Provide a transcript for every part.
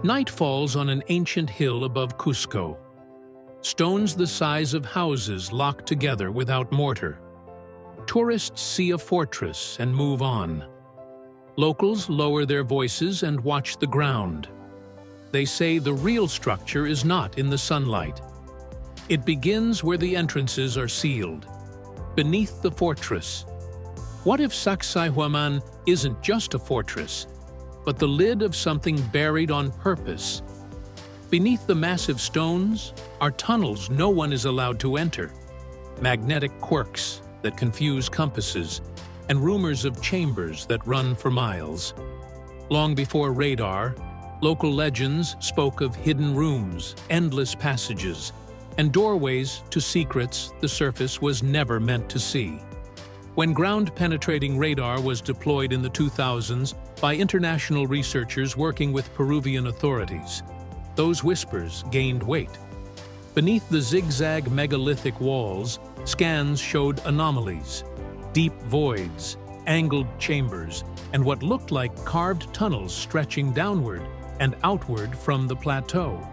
Night falls on an ancient hill above Cusco. Stones the size of houses locked together without mortar. Tourists see a fortress and move on. Locals lower their voices and watch the ground. They say the real structure is not in the sunlight. It begins where the entrances are sealed, beneath the fortress. What if Sacsayhuaman isn't just a fortress, but the lid of something buried on purpose? Beneath the massive stones are tunnels no one is allowed to enter, magnetic quirks that confuse compasses, and rumors of chambers that run for miles. Long before radar, local legends spoke of hidden rooms, endless passages, and doorways to secrets the surface was never meant to see. When ground-penetrating radar was deployed in the 2000s by international researchers working with Peruvian authorities, those whispers gained weight. Beneath the zigzag megalithic walls, scans showed anomalies, deep voids, angled chambers, and what looked like carved tunnels stretching downward and outward from the plateau.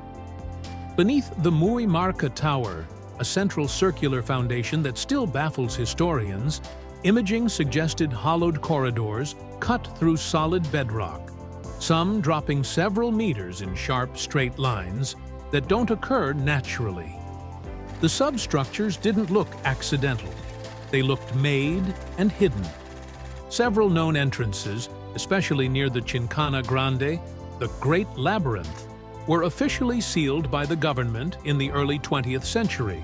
Beneath the Muy Marca Tower, a central circular foundation that still baffles historians, imaging suggested hollowed corridors cut through solid bedrock, some dropping several meters in sharp, straight lines that don't occur naturally. The substructures didn't look accidental. They looked made and hidden. Several known entrances, especially near the Chincana Grande, the Great Labyrinth, were officially sealed by the government in the early 20th century.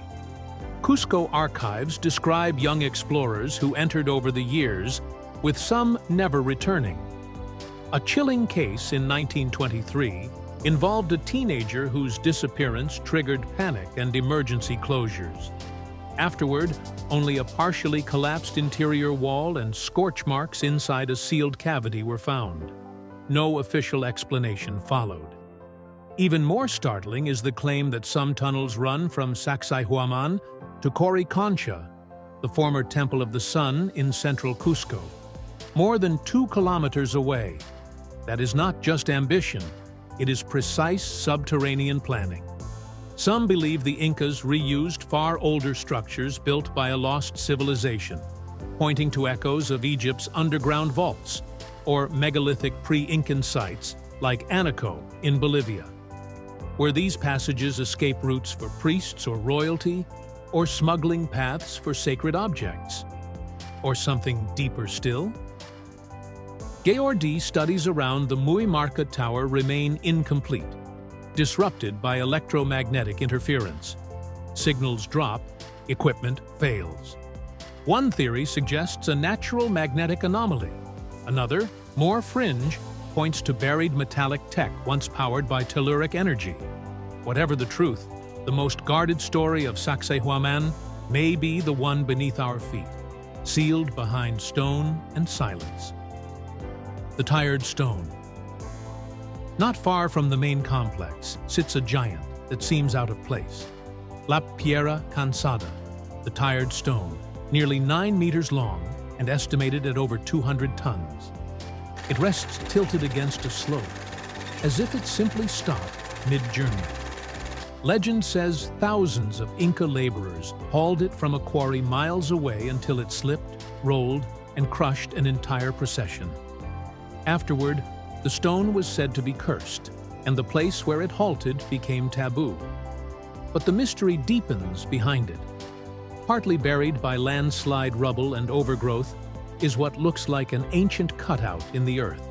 Cusco archives describe young explorers who entered over the years, with some never returning. A chilling case in 1923 involved a teenager whose disappearance triggered panic and emergency closures. Afterward, only a partially collapsed interior wall and scorch marks inside a sealed cavity were found. No official explanation followed. Even more startling is the claim that some tunnels run from Sacsayhuaman to Coriconcha, the former Temple of the Sun in central Cusco, more than 2 kilometers away. That is not just ambition, it is precise subterranean planning. Some believe the Incas reused far older structures built by a lost civilization, pointing to echoes of Egypt's underground vaults, or megalithic pre-Incan sites like Anaco in Bolivia. Were these passages escape routes for priests or royalty, or smuggling paths for sacred objects? Or something deeper still? Geological studies around the Muy Marca Tower remain incomplete, disrupted by electromagnetic interference. Signals drop, equipment fails. One theory suggests a natural magnetic anomaly. Another, more fringe, points to buried metallic tech once powered by telluric energy. Whatever the truth, the most guarded story of Sacsayhuaman may be the one beneath our feet, sealed behind stone and silence. The Tired Stone. Not far from the main complex sits a giant that seems out of place. La Piedra Cansada, the Tired Stone, nearly 9 meters long and estimated at over 200 tons. It rests tilted against a slope, as if it simply stopped mid-journey. Legend says thousands of Inca laborers hauled it from a quarry miles away until it slipped, rolled, and crushed an entire procession. Afterward, the stone was said to be cursed, and the place where it halted became taboo. But the mystery deepens behind it. Partly buried by landslide rubble and overgrowth is what looks like an ancient cutout in the earth.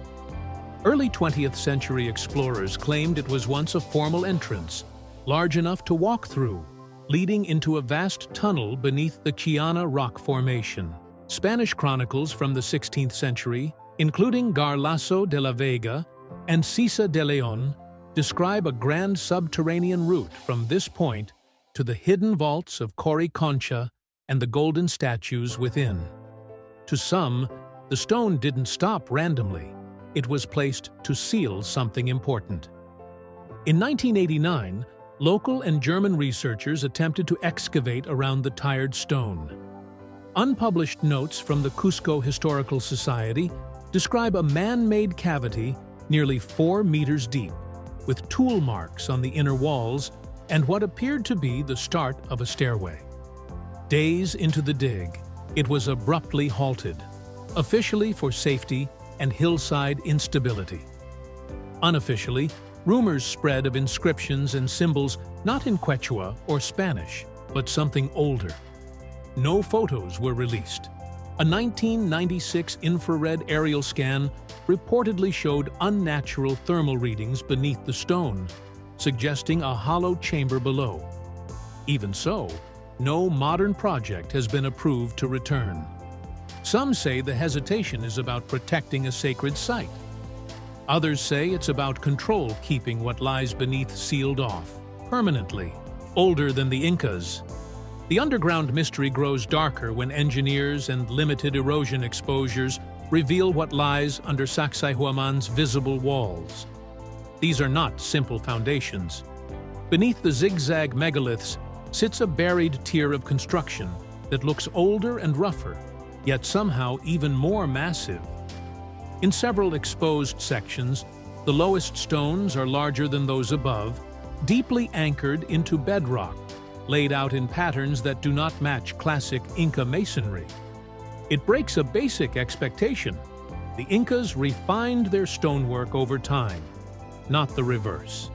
Early 20th century explorers claimed it was once a formal entrance, large enough to walk through, leading into a vast tunnel beneath the Chiana rock formation. Spanish chronicles from the 16th century, including Garlaso de la Vega and Cisa de Leon, describe a grand subterranean route from this point to the hidden vaults of Coriconcha and the golden statues within. To some, the stone didn't stop randomly. It was placed to seal something important. In 1989, local and German researchers attempted to excavate around the Tired Stone. Unpublished notes from the Cusco Historical Society describe a man-made cavity nearly 4 meters deep, with tool marks on the inner walls and what appeared to be the start of a stairway. Days into the dig, it was abruptly halted, officially for safety and hillside instability. Unofficially, rumors spread of inscriptions and symbols not in Quechua or Spanish, but something older. No photos were released. A 1996 infrared aerial scan reportedly showed unnatural thermal readings beneath the stone, suggesting a hollow chamber below. Even so, no modern project has been approved to return. Some say the hesitation is about protecting a sacred site. Others say it's about control, keeping what lies beneath sealed off, permanently. Older than the Incas, the underground mystery grows darker when engineers and limited erosion exposures reveal what lies under Sacsayhuaman's visible walls. These are not simple foundations. Beneath the zigzag megaliths sits a buried tier of construction that looks older and rougher, yet somehow even more massive. In several exposed sections, the lowest stones are larger than those above, deeply anchored into bedrock, laid out in patterns that do not match classic Inca masonry. It breaks a basic expectation. The Incas refined their stonework over time, not the reverse.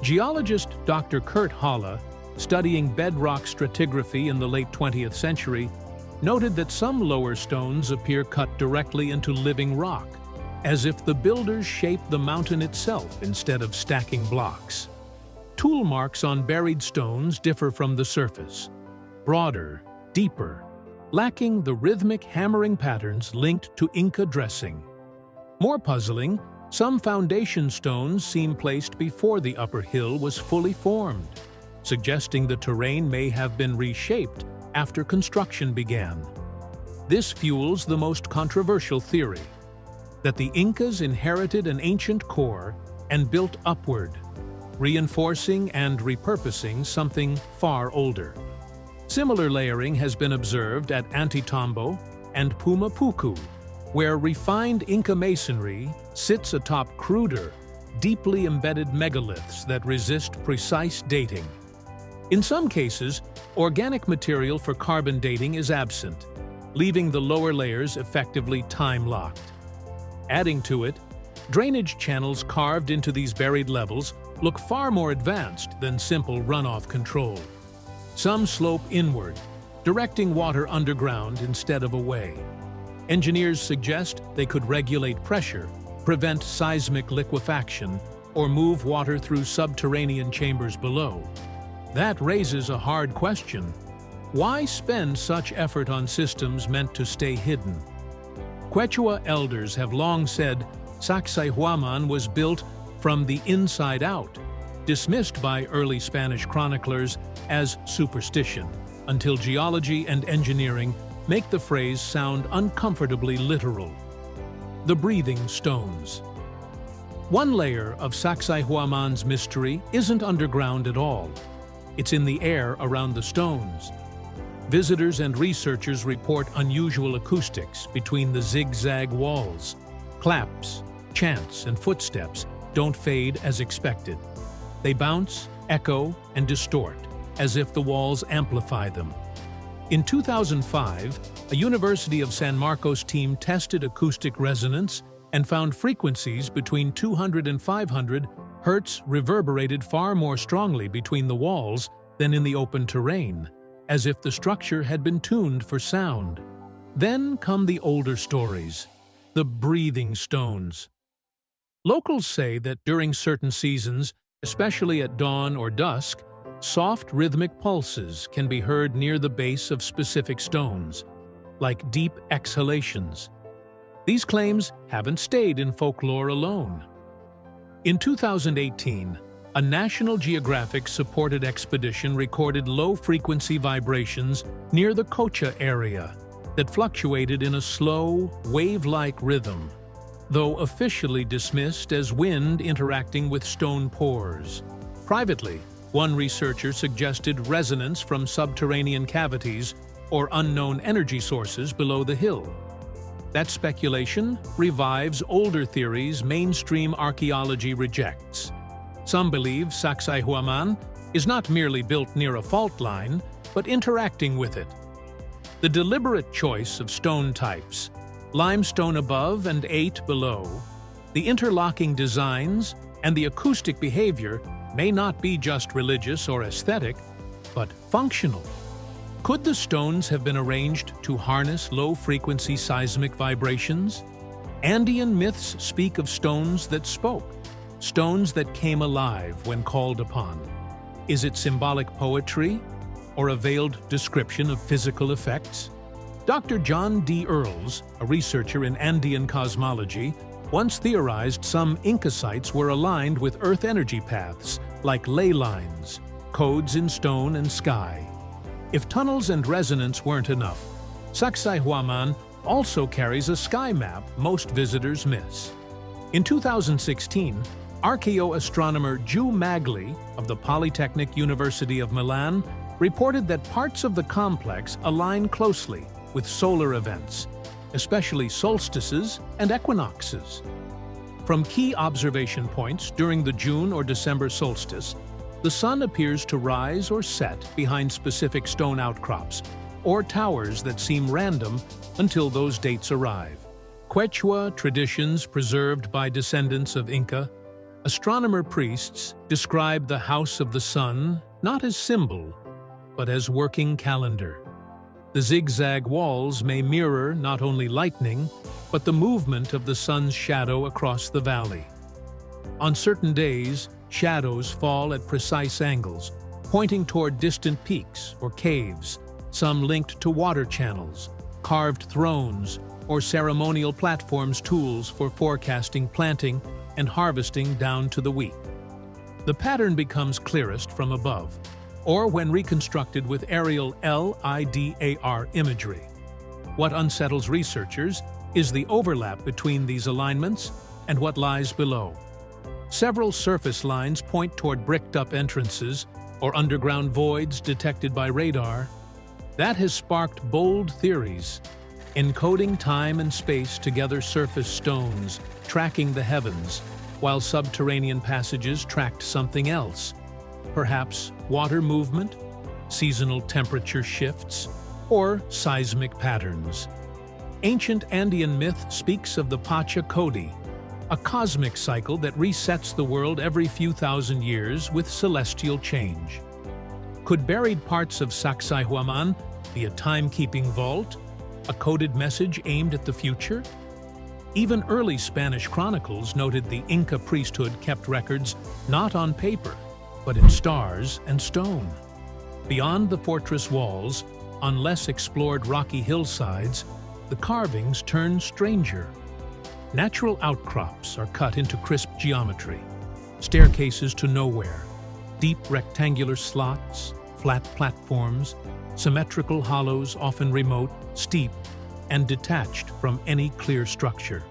Geologist Dr. Kurt Halle, studying bedrock stratigraphy in the late 20th century, noted that some lower stones appear cut directly into living rock, as if the builders shaped the mountain itself instead of stacking blocks. Tool marks on buried stones differ from the surface, broader, deeper, lacking the rhythmic hammering patterns linked to Inca dressing. More puzzling, some foundation stones seem placed before the upper hill was fully formed, suggesting the terrain may have been reshaped after construction began. This fuels the most controversial theory, that the Incas inherited an ancient core and built upward, reinforcing and repurposing something far older. Similar layering has been observed at Antitombo and Pumapuku, where refined Inca masonry sits atop cruder, deeply embedded megaliths that resist precise dating. In some cases, organic material for carbon dating is absent, leaving the lower layers effectively time-locked. Adding to it, drainage channels carved into these buried levels look far more advanced than simple runoff control. Some slope inward, directing water underground instead of away. Engineers suggest they could regulate pressure, prevent seismic liquefaction, or move water through subterranean chambers below. That raises a hard question. Why spend such effort on systems meant to stay hidden? Quechua elders have long said Sacsayhuaman was built from the inside out, dismissed by early Spanish chroniclers as superstition, until geology and engineering make the phrase sound uncomfortably literal. The breathing stones. One layer of Sacsayhuaman's mystery isn't underground at all. It's in the air around the stones. Visitors and researchers report unusual acoustics between the zigzag walls. Claps, chants, and footsteps don't fade as expected. They bounce, echo, and distort, as if the walls amplify them. In 2005, a University of San Marcos team tested acoustic resonance and found frequencies between 200 and 500 Hertz reverberated far more strongly between the walls than in the open terrain, as if the structure had been tuned for sound. Then come the older stories, the breathing stones. Locals say that during certain seasons, especially at dawn or dusk, soft rhythmic pulses can be heard near the base of specific stones, like deep exhalations. These claims haven't stayed in folklore alone. In 2018, a National Geographic-supported expedition recorded low-frequency vibrations near the Cocha area that fluctuated in a slow, wave-like rhythm, though officially dismissed as wind interacting with stone pores. Privately, one researcher suggested resonance from subterranean cavities or unknown energy sources below the hill. That speculation revives older theories mainstream archaeology rejects. Some believe Sacsayhuaman is not merely built near a fault line, but interacting with it. The deliberate choice of stone types, limestone above and 8 below, the interlocking designs, and the acoustic behavior may not be just religious or aesthetic, but functional. Could the stones have been arranged to harness low-frequency seismic vibrations? Andean myths speak of stones that spoke, stones that came alive when called upon. Is it symbolic poetry or a veiled description of physical effects? Dr. John D. Earls, a researcher in Andean cosmology, once theorized some Inca sites were aligned with Earth energy paths, like ley lines, codes in stone and sky. If tunnels and resonance weren't enough, Sacsayhuaman also carries a sky map most visitors miss. In 2016, archaeoastronomer Ju Magli of the Polytechnic University of Milan reported that parts of the complex align closely with solar events, especially solstices and equinoxes. From key observation points during the June or December solstice, the sun appears to rise or set behind specific stone outcrops or towers that seem random until those dates arrive. Quechua traditions preserved by descendants of Inca, astronomer priests describe the House of the Sun not as symbol, but as working calendar. The zigzag walls may mirror not only lightning, but the movement of the sun's shadow across the valley. On certain days, shadows fall at precise angles, pointing toward distant peaks or caves, some linked to water channels, carved thrones, or ceremonial platforms, tools for forecasting planting and harvesting down to the week. The pattern becomes clearest from above, or when reconstructed with aerial LIDAR imagery. What unsettles researchers is the overlap between these alignments and what lies below. Several surface lines point toward bricked-up entrances or underground voids detected by radar. That has sparked bold theories, encoding time and space to gather surface stones, tracking the heavens, while subterranean passages tracked something else. Perhaps water movement, seasonal temperature shifts, or seismic patterns. Ancient Andean myth speaks of the Pacha Codi, a cosmic cycle that resets the world every few thousand years with celestial change. Could buried parts of Sacsayhuaman be a timekeeping vault, a coded message aimed at the future? Even early Spanish chronicles noted the Inca priesthood kept records not on paper, but in stars and stone. Beyond the fortress walls, on less explored rocky hillsides, the carvings turn stranger. Natural outcrops are cut into crisp geometry, staircases to nowhere, deep rectangular slots, flat platforms, symmetrical hollows often remote, steep, and detached from any clear structure.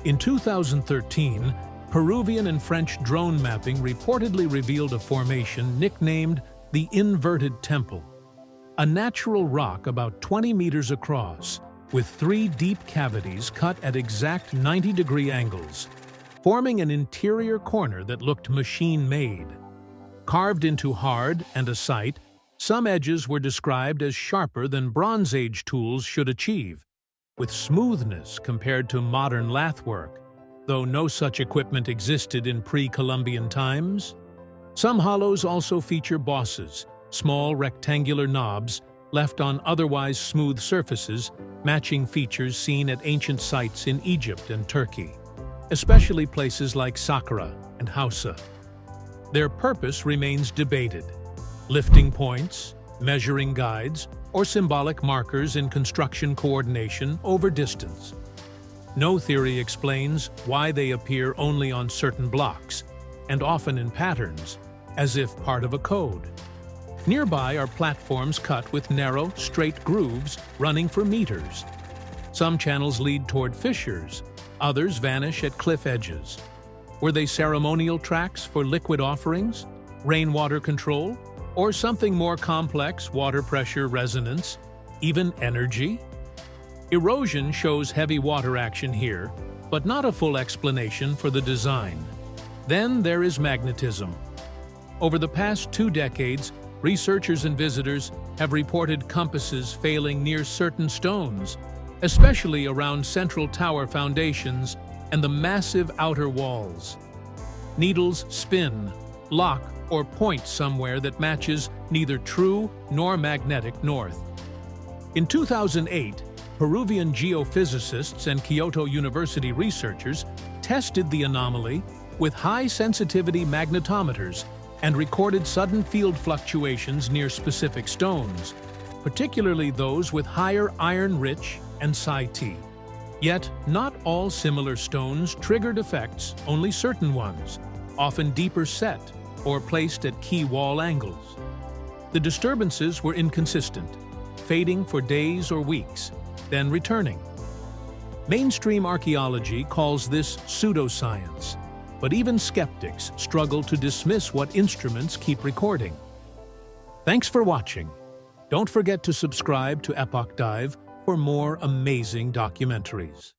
In 2013, Peruvian and French drone mapping reportedly revealed a formation nicknamed the Inverted Temple, a natural rock about 20 meters across, with 3 deep cavities cut at exact 90-degree angles, forming an interior corner that looked machine-made. Carved into hard andesite, some edges were described as sharper than Bronze Age tools should achieve, with smoothness compared to modern lathwork, though no such equipment existed in pre-Columbian times. Some hollows also feature bosses, small rectangular knobs left on otherwise smooth surfaces, matching features seen at ancient sites in Egypt and Turkey, especially places like Saqqara and Hausa. Their purpose remains debated: lifting points, measuring guides, or symbolic markers in construction coordination over distance. No theory explains why they appear only on certain blocks, and often in patterns, as if part of a code. Nearby are platforms cut with narrow, straight grooves running for meters. Some channels lead toward fissures, others vanish at cliff edges. Were they ceremonial tracks for liquid offerings, rainwater control, or something more complex, water pressure resonance, even energy? Erosion shows heavy water action here, but not a full explanation for the design. Then there is magnetism. Over the past 2 decades, researchers and visitors have reported compasses failing near certain stones, especially around central tower foundations and the massive outer walls. Needles spin, lock, or point somewhere that matches neither true nor magnetic north. In 2008, Peruvian geophysicists and Kyoto University researchers tested the anomaly with high-sensitivity magnetometers and recorded sudden field fluctuations near specific stones, particularly those with higher iron-rich and Psi-T. Yet, not all similar stones triggered effects, only certain ones, often deeper set or placed at key wall angles. The disturbances were inconsistent, fading for days or weeks, then returning. Mainstream archaeology calls this pseudoscience, but even skeptics struggle to dismiss what instruments keep recording. Thanks for watching. Don't forget to subscribe to Epoch Dive for more amazing documentaries.